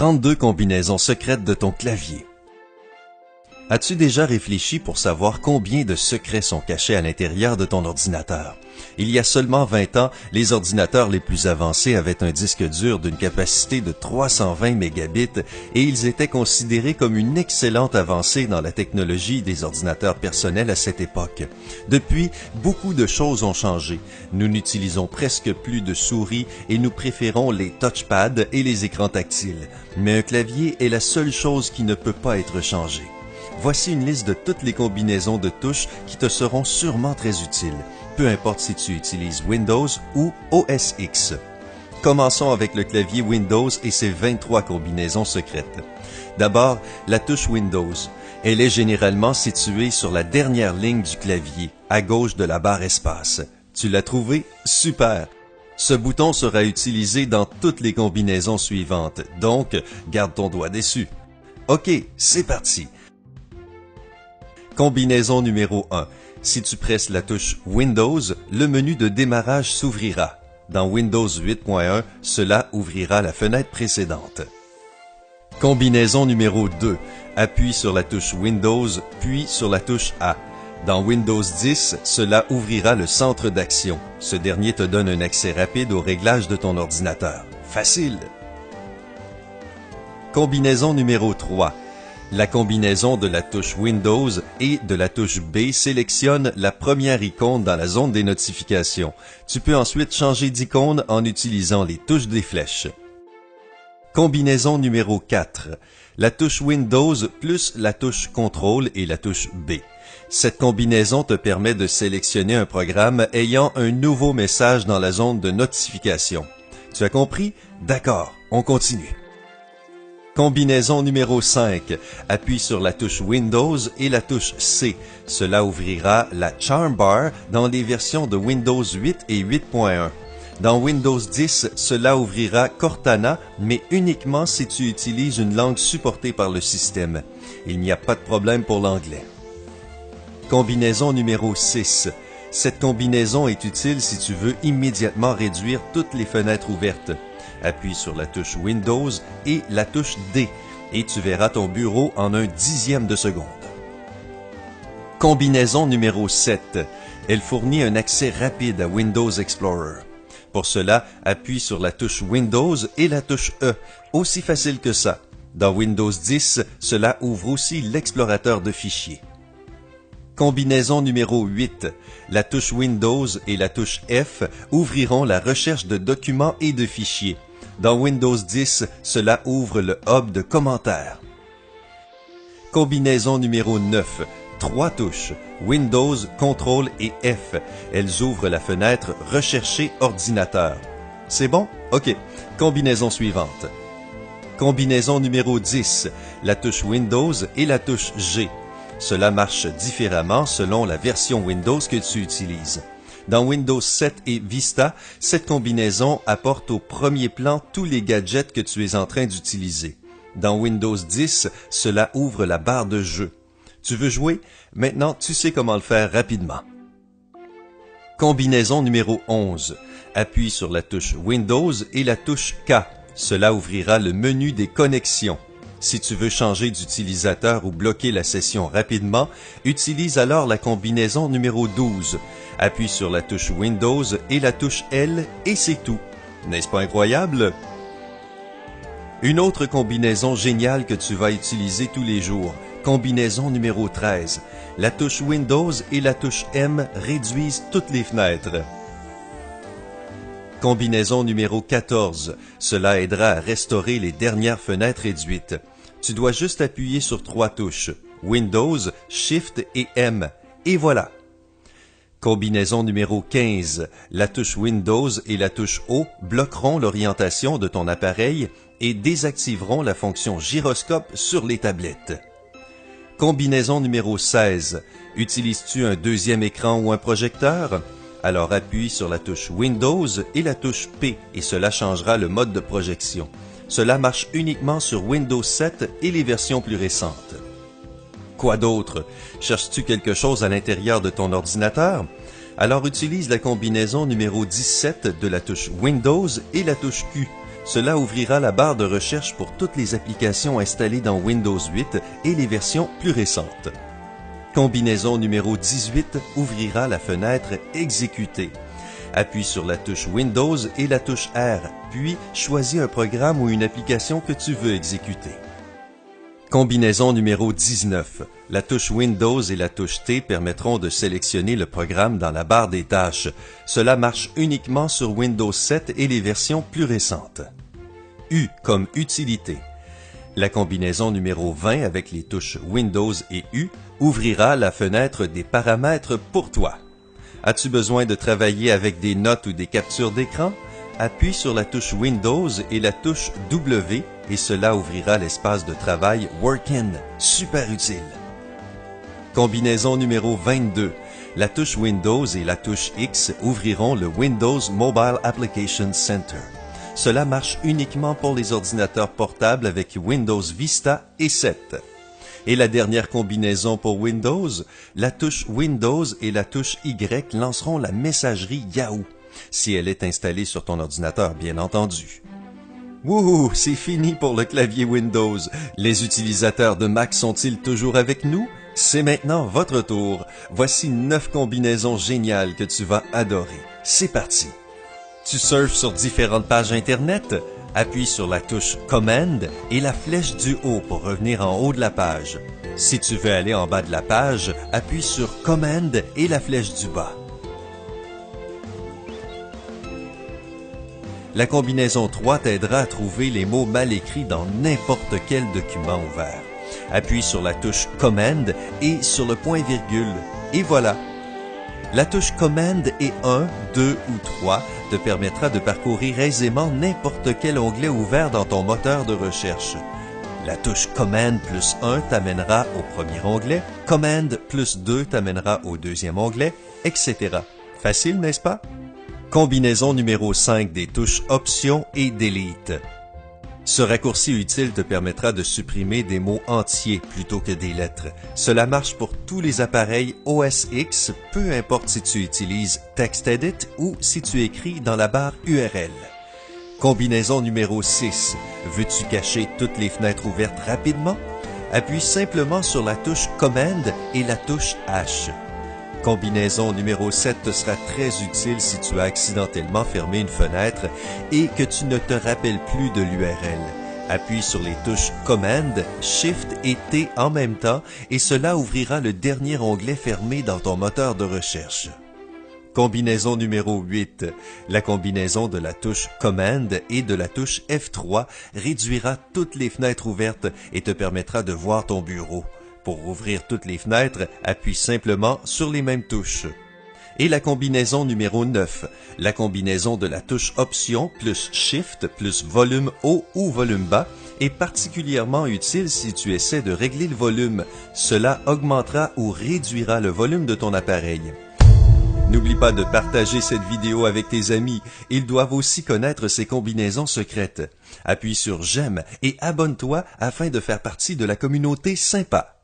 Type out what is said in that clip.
32 combinaisons secrètes de ton clavier. As-tu déjà réfléchi pour savoir combien de secrets sont cachés à l'intérieur de ton ordinateur? Il y a seulement 20 ans, les ordinateurs les plus avancés avaient un disque dur d'une capacité de 320 mégabits et ils étaient considérés comme une excellente avancée dans la technologie des ordinateurs personnels à cette époque. Depuis, beaucoup de choses ont changé. Nous n'utilisons presque plus de souris et nous préférons les touchpads et les écrans tactiles. Mais un clavier est la seule chose qui ne peut pas être changée. Voici une liste de toutes les combinaisons de touches qui te seront sûrement très utiles, peu importe si tu utilises Windows ou OS X. Commençons avec le clavier Windows et ses 23 combinaisons secrètes. D'abord, la touche Windows. Elle est généralement située sur la dernière ligne du clavier, à gauche de la barre espace. Tu l'as trouvé? Super! Ce bouton sera utilisé dans toutes les combinaisons suivantes, donc garde ton doigt dessus. OK, c'est parti! Combinaison numéro 1. Si tu presses la touche Windows, le menu de démarrage s'ouvrira. Dans Windows 8.1, cela ouvrira la fenêtre précédente. Combinaison numéro 2. Appuie sur la touche Windows, puis sur la touche A. Dans Windows 10, cela ouvrira le centre d'action. Ce dernier te donne un accès rapide aux réglages de ton ordinateur. Facile! Combinaison numéro 3. La combinaison de la touche Windows et de la touche B sélectionne la première icône dans la zone des notifications. Tu peux ensuite changer d'icône en utilisant les touches des flèches. Combinaison numéro 4. La touche Windows plus la touche Contrôle et la touche B. Cette combinaison te permet de sélectionner un programme ayant un nouveau message dans la zone de notification. Tu as compris? D'accord, on continue. Combinaison numéro 5. Appuie sur la touche Windows et la touche C. Cela ouvrira la Charm Bar dans les versions de Windows 8 et 8.1. Dans Windows 10, cela ouvrira Cortana, mais uniquement si tu utilises une langue supportée par le système. Il n'y a pas de problème pour l'anglais. Combinaison numéro 6. Cette combinaison est utile si tu veux immédiatement réduire toutes les fenêtres ouvertes. Appuie sur la touche Windows et la touche D et tu verras ton bureau en 1/10 de seconde. Combinaison numéro 7. Elle fournit un accès rapide à Windows Explorer. Pour cela, appuie sur la touche Windows et la touche E. Aussi facile que ça. Dans Windows 10, cela ouvre aussi l'explorateur de fichiers. Combinaison numéro 8. La touche Windows et la touche F ouvriront la recherche de documents et de fichiers. Dans Windows 10, cela ouvre le hub de commentaires. Combinaison numéro 9. 3 touches, Windows, Contrôle et F. Elles ouvrent la fenêtre « Rechercher ordinateur ». C'est bon? OK. Combinaison suivante. Combinaison numéro 10. La touche Windows et la touche G. Cela marche différemment selon la version Windows que tu utilises. Dans Windows 7 et Vista, cette combinaison apporte au premier plan tous les gadgets que tu es en train d'utiliser. Dans Windows 10, cela ouvre la barre de jeu. Tu veux jouer? Maintenant, tu sais comment le faire rapidement. Combinaison numéro 11. Appuie sur la touche Windows et la touche K. Cela ouvrira le menu des connexions. Si tu veux changer d'utilisateur ou bloquer la session rapidement, utilise alors la combinaison numéro 12. Appuie sur la touche Windows et la touche L et c'est tout. N'est-ce pas incroyable? Une autre combinaison géniale que tu vas utiliser tous les jours. Combinaison numéro 13. La touche Windows et la touche M réduisent toutes les fenêtres. Combinaison numéro 14. Cela aidera à restaurer les dernières fenêtres réduites. Tu dois juste appuyer sur 3 touches, Windows, Shift et M. Et voilà. Combinaison numéro 15. La touche Windows et la touche O bloqueront l'orientation de ton appareil et désactiveront la fonction gyroscope sur les tablettes. Combinaison numéro 16. Utilises-tu un deuxième écran ou un projecteur? Alors appuie sur la touche Windows et la touche P et cela changera le mode de projection. Cela marche uniquement sur Windows 7 et les versions plus récentes. Quoi d'autre? Cherches-tu quelque chose à l'intérieur de ton ordinateur? Alors utilise la combinaison numéro 17 de la touche Windows et la touche Q. Cela ouvrira la barre de recherche pour toutes les applications installées dans Windows 8 et les versions plus récentes. Combinaison numéro 18 ouvrira la fenêtre Exécuter. Appuie sur la touche Windows et la touche R, puis choisis un programme ou une application que tu veux exécuter. Combinaison numéro 19. La touche Windows et la touche T permettront de sélectionner le programme dans la barre des tâches. Cela marche uniquement sur Windows 7 et les versions plus récentes. U comme utilité. La combinaison numéro 20 avec les touches Windows et U ouvrira la fenêtre des paramètres pour toi. As-tu besoin de travailler avec des notes ou des captures d'écran? Appuie sur la touche Windows et la touche W et cela ouvrira l'espace de travail Workin, super utile. Combinaison numéro 22. La touche Windows et la touche X ouvriront le Windows Mobile Application Center. Cela marche uniquement pour les ordinateurs portables avec Windows Vista et 7. Et la dernière combinaison pour Windows, la touche Windows et la touche Y lanceront la messagerie Yahoo, si elle est installée sur ton ordinateur, bien entendu. Wouhou, c'est fini pour le clavier Windows. Les utilisateurs de Mac sont-ils toujours avec nous? C'est maintenant votre tour. Voici 9 combinaisons géniales que tu vas adorer. C'est parti! Tu surfes sur différentes pages Internet? Appuie sur la touche Command et la flèche du haut pour revenir en haut de la page. Si tu veux aller en bas de la page, appuie sur Command et la flèche du bas. La combinaison 3 t'aidera à trouver les mots mal écrits dans n'importe quel document ouvert. Appuie sur la touche Command et sur le point-virgule. Et voilà! La touche Command et 1, 2 ou 3 te permettra de parcourir aisément n'importe quel onglet ouvert dans ton moteur de recherche. La touche Command plus 1 t'amènera au premier onglet, Command plus 2 t'amènera au deuxième onglet, etc. Facile, n'est-ce pas? Combinaison numéro 5 des touches Options et Delete. Ce raccourci utile te permettra de supprimer des mots entiers plutôt que des lettres. Cela marche pour tous les appareils OS X, peu importe si tu utilises TextEdit ou si tu écris dans la barre URL. Combinaison numéro 6. Veux-tu cacher toutes les fenêtres ouvertes rapidement? Appuie simplement sur la touche Command et la touche H. Combinaison numéro 7 te sera très utile si tu as accidentellement fermé une fenêtre et que tu ne te rappelles plus de l'URL. Appuie sur les touches Command, Shift et T en même temps et cela ouvrira le dernier onglet fermé dans ton moteur de recherche. Combinaison numéro 8. La combinaison de la touche Command et de la touche F3 réduira toutes les fenêtres ouvertes et te permettra de voir ton bureau. Pour ouvrir toutes les fenêtres, appuie simplement sur les mêmes touches. Et la combinaison numéro 9, la combinaison de la touche Option plus Shift plus volume haut ou volume bas est particulièrement utile si tu essaies de régler le volume. Cela augmentera ou réduira le volume de ton appareil. N'oublie pas de partager cette vidéo avec tes amis. Ils doivent aussi connaître ces combinaisons secrètes. Appuie sur J'aime et abonne-toi afin de faire partie de la communauté sympa.